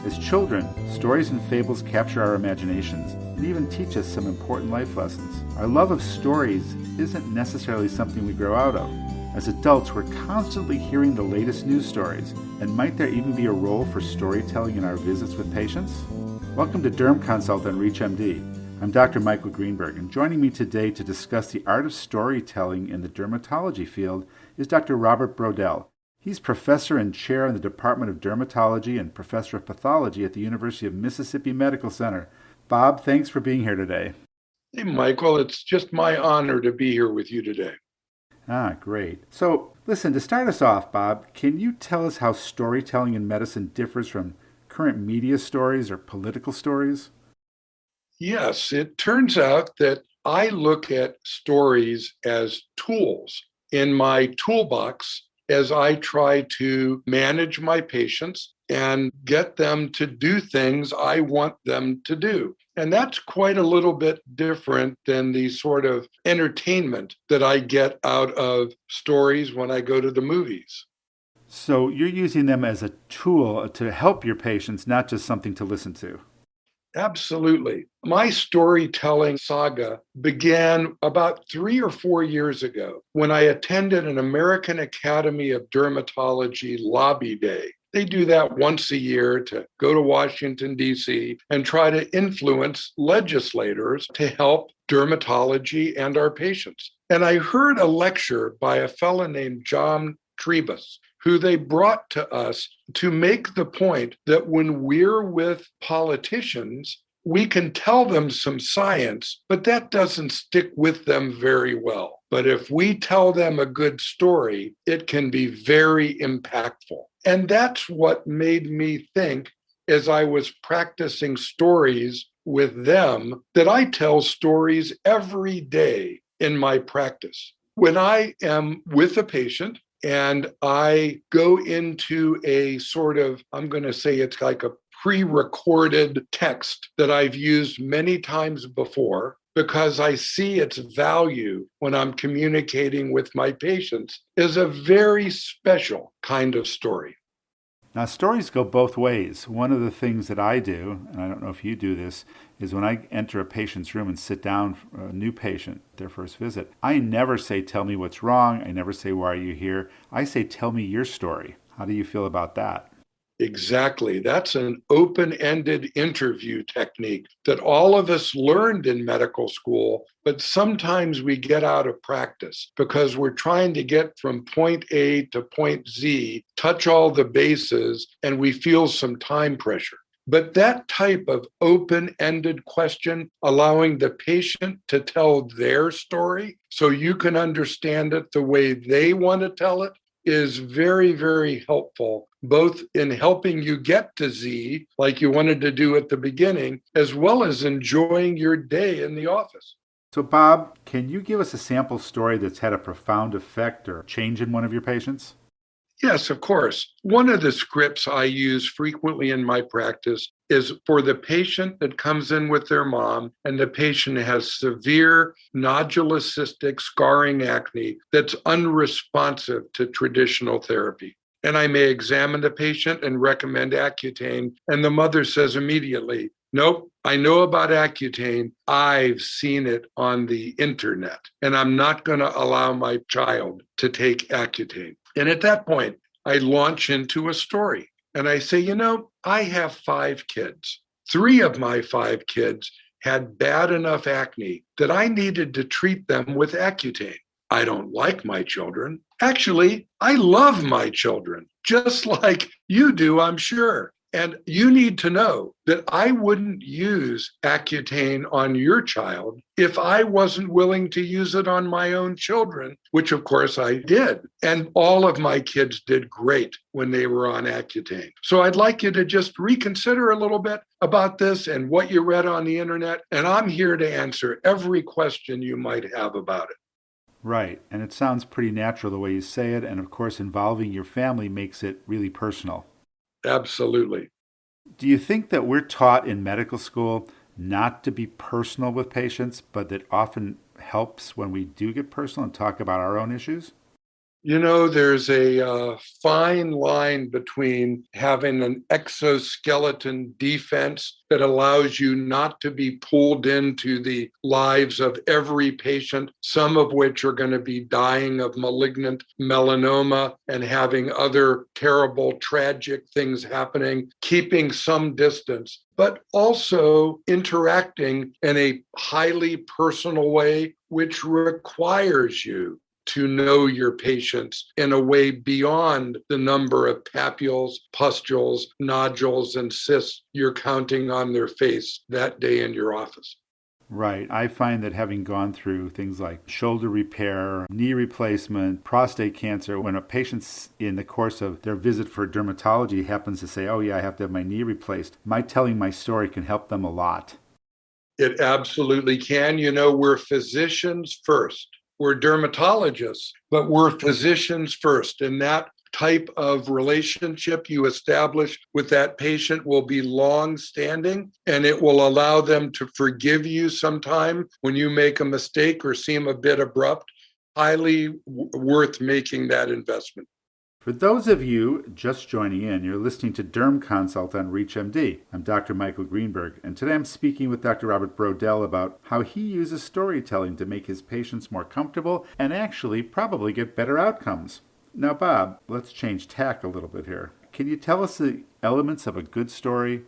As children, stories and fables capture our imaginations and even teach us some important life lessons. Our love of stories isn't necessarily something we grow out of. As adults, we're constantly hearing the latest news stories, and might there even be a role for storytelling in our visits with patients? Welcome to Derm Consult on ReachMD. I'm Dr. Michael Greenberg, and joining me today to discuss the art of storytelling in the dermatology field is Dr. Robert Brodell. He's professor and chair in the Department of Dermatology and professor of Pathology at the University of Mississippi Medical Center. Bob, thanks for being here today. Hey, Michael, it's just my honor to be here with you today. Great. So, listen, to start us off, Bob, can you tell us how storytelling in medicine differs from current media stories or political stories? Yes, it turns out that I look at stories as tools in my toolbox as I try to manage my patients and get them to do things I want them to do. And that's quite a little bit different than the sort of entertainment that I get out of stories when I go to the movies. So, you're using them as a tool to help your patients, not just something to listen to. Absolutely. My storytelling saga began about 3 or 4 years ago when I attended an American Academy of Dermatology lobby day. They do that once a year to go to Washington, D.C., and try to influence legislators to help dermatology and our patients. And I heard a lecture by a fellow named John Trebus, who they brought to us to make the point that when we're with politicians, we can tell them some science, but that doesn't stick with them very well. But if we tell them a good story, it can be very impactful. And that's what made me think as I was practicing stories with them that I tell stories every day in my practice. When I am with a patient, and I go into a sort of, I'm going to say it's like a pre-recorded text that I've used many times before because I see its value when I'm communicating with my patients is a very special kind of story. Now, stories go both ways. One of the things that I do, and I don't know if you do this, is when I enter a patient's room and sit down for a new patient, their first visit, I never say, tell me what's wrong. I never say, why are you here? I say, tell me your story. How do you feel about that? Exactly. That's an open ended interview technique that all of us learned in medical school, but sometimes we get out of practice because we're trying to get from point A to point Z, touch all the bases, and we feel some time pressure. But that type of open ended question, allowing the patient to tell their story so you can understand it the way they want to tell it, is very, very helpful, both in helping you get to Z, like you wanted to do at the beginning, as well as enjoying your day in the office. So, Bob, can you give us a sample story that's had a profound effect or change in one of your patients? Yes, of course. One of the scripts I use frequently in my practice is for the patient that comes in with their mom, and the patient has severe nodulous cystic scarring acne that's unresponsive to traditional therapy. And I may examine the patient and recommend Accutane, and the mother says immediately, nope, I know about Accutane. I've seen it on the internet, and I'm not going to allow my child to take Accutane. And at that point, I launch into a story and I say, I have 5 kids. 3 of my 5 kids had bad enough acne that I needed to treat them with Accutane. I don't like my children. Actually, I love my children, just like you do, I'm sure. And you need to know that I wouldn't use Accutane on your child if I wasn't willing to use it on my own children, which of course I did. And all of my kids did great when they were on Accutane. So I'd like you to just reconsider a little bit about this and what you read on the internet. And I'm here to answer every question you might have about it. Right, and it sounds pretty natural the way you say it, and of course, involving your family makes it really personal. Absolutely. Do you think that we're taught in medical school not to be personal with patients, but that often helps when we do get personal and talk about our own issues? There's a fine line between having an exoskeleton defense that allows you not to be pulled into the lives of every patient, some of which are going to be dying of malignant melanoma and having other terrible, tragic things happening, keeping some distance, but also interacting in a highly personal way, which requires you to know your patients in a way beyond the number of papules, pustules, nodules, and cysts you're counting on their face that day in your office. Right. I find that having gone through things like shoulder repair, knee replacement, prostate cancer, when a patient's in the course of their visit for dermatology happens to say, oh, yeah, I have to have my knee replaced, my telling my story can help them a lot. It absolutely can. We're physicians first. We're dermatologists, but we're physicians first. And that type of relationship you establish with that patient will be long-standing, and it will allow them to forgive you sometime when you make a mistake or seem a bit abrupt. Highly worth making that investment. For those of you just joining in, you're listening to Derm Consult on ReachMD. I'm Dr. Michael Greenberg, and today I'm speaking with Dr. Robert Brodell about how he uses storytelling to make his patients more comfortable and actually probably get better outcomes. Now, Bob, let's change tack a little bit here. Can you tell us the elements of a good story?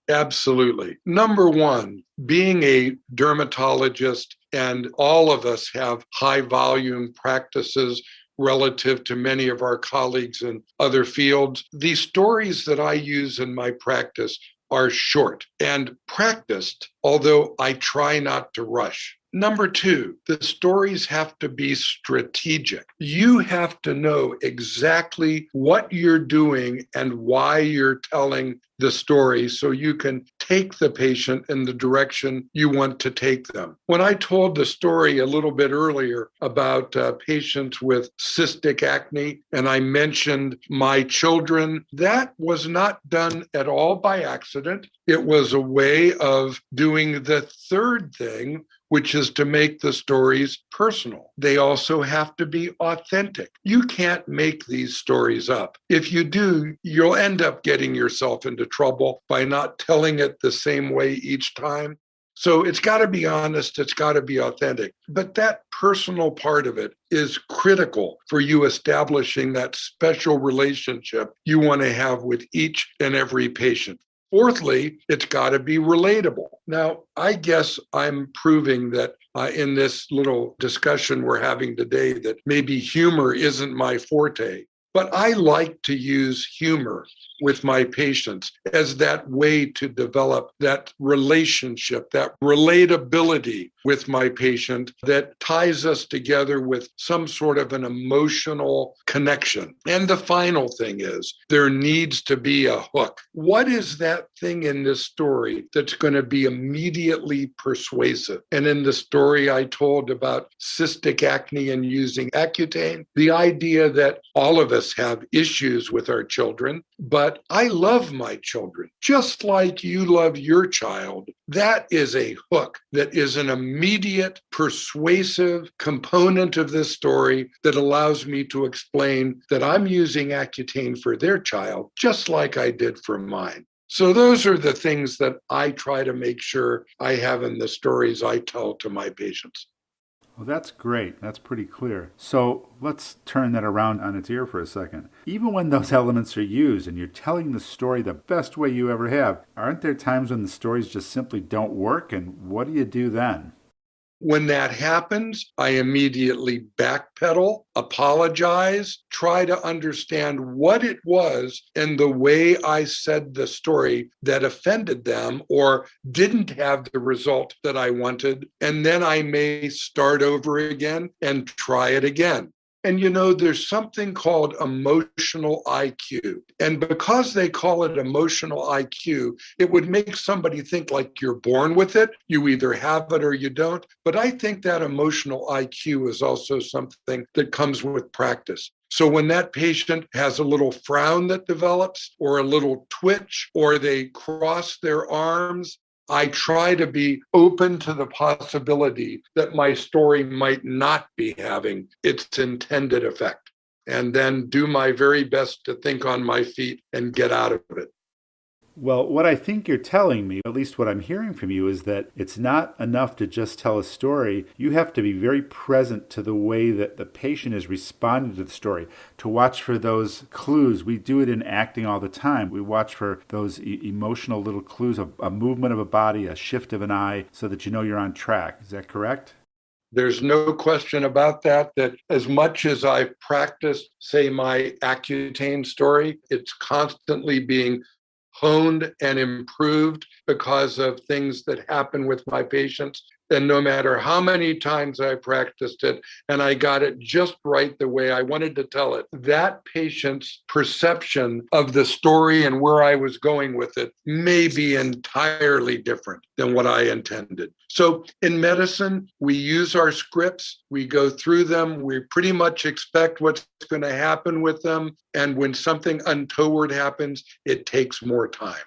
Absolutely. Number one, being a dermatologist, and all of us have high volume practices relative to many of our colleagues in other fields. The stories that I use in my practice are short and practiced, although I try not to rush. Number two, the stories have to be strategic. You have to know exactly what you're doing and why you're telling the story so you can take the patient in the direction you want to take them. When I told the story a little bit earlier about patients with cystic acne, and I mentioned my children, that was not done at all by accident. It was a way of doing the third thing, which is to make the stories personal. They also have to be authentic. You can't make these stories up. If you do, you'll end up getting yourself into trouble by not telling it the same way each time. So it's got to be honest, it's got to be authentic. But that personal part of it is critical for you establishing that special relationship you want to have with each and every patient. Fourthly, it's got to be relatable. Now, I guess I'm proving that in this little discussion we're having today that maybe humor isn't my forte. But I like to use humor with my patients as that way to develop that relationship, that relatability with my patient that ties us together with some sort of an emotional connection. And the final thing is there needs to be a hook. What is that thing in this story that's going to be immediately persuasive? And in the story I told about cystic acne and using Accutane, the idea that all of us have issues with our children, but I love my children just like you love your child. That is a hook that is an immediate, persuasive component of this story that allows me to explain that I'm using Accutane for their child just like I did for mine. So those are the things that I try to make sure I have in the stories I tell to my patients. Well, that's great. That's pretty clear. So let's turn that around on its ear for a second. Even when those elements are used and you're telling the story the best way you ever have, aren't there times when the stories just simply don't work? And what do you do then? When that happens, I immediately backpedal, apologize, try to understand what it was in the way I said the story that offended them or didn't have the result that I wanted. And then I may start over again and try it again. And there's something called emotional IQ. And because they call it emotional IQ, it would make somebody think like you're born with it. You either have it or you don't. But I think that emotional IQ is also something that comes with practice. So when that patient has a little frown that develops or a little twitch or they cross their arms, I try to be open to the possibility that my story might not be having its intended effect. and then do my very best to think on my feet and get out of it. Well, what I think you're telling me, at least what I'm hearing from you, is that it's not enough to just tell a story. You have to be very present to the way that the patient is responding to the story, to watch for those clues. We do it in acting all the time. We watch for those emotional little clues, a movement of a body, a shift of an eye, so that you know you're on track. Is that correct? There's no question about that as much as I've practiced, say, my Accutane story, it's constantly being honed and improved because of things that happen with my patients. And no matter how many times I practiced it and I got it just right the way I wanted to tell it, that patient's perception of the story and where I was going with it may be entirely different than what I intended. So in medicine, we use our scripts, we go through them, we pretty much expect what's going to happen with them. And when something untoward happens, it takes more time.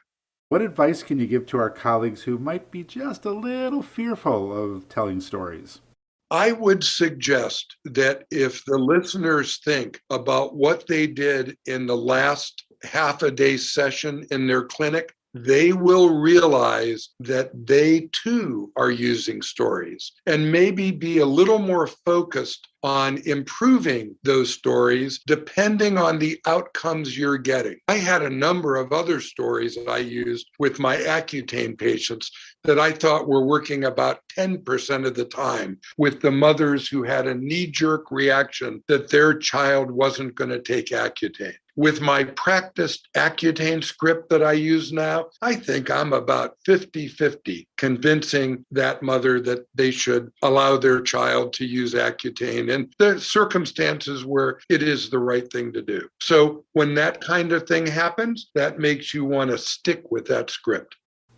What advice can you give to our colleagues who might be just a little fearful of telling stories? I would suggest that if the listeners think about what they did in the last half a day session in their clinic, they will realize that they too are using stories and maybe be a little more focused on improving those stories depending on the outcomes you're getting. I had a number of other stories that I used with my Accutane patients that I thought were working about 10% of the time with the mothers who had a knee-jerk reaction that their child wasn't going to take Accutane. With my practiced Accutane script that I use now, I think I'm about 50-50 convincing that mother that they should allow their child to use Accutane in the circumstances where it is the right thing to do. So when that kind of thing happens, that makes you want to stick with that script.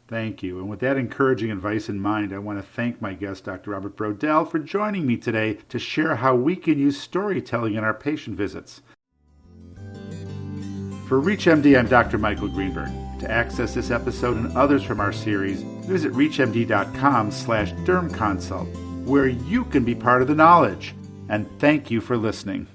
Thank you. And with that encouraging advice in mind, I want to thank my guest, Dr. Robert Brodell, for joining me today to share how we can use storytelling in our patient visits. For ReachMD, I'm Dr. Michael Greenberg. To access this episode and others from our series, visit reachmd.com/dermconsult, where you can be part of the knowledge. And thank you for listening.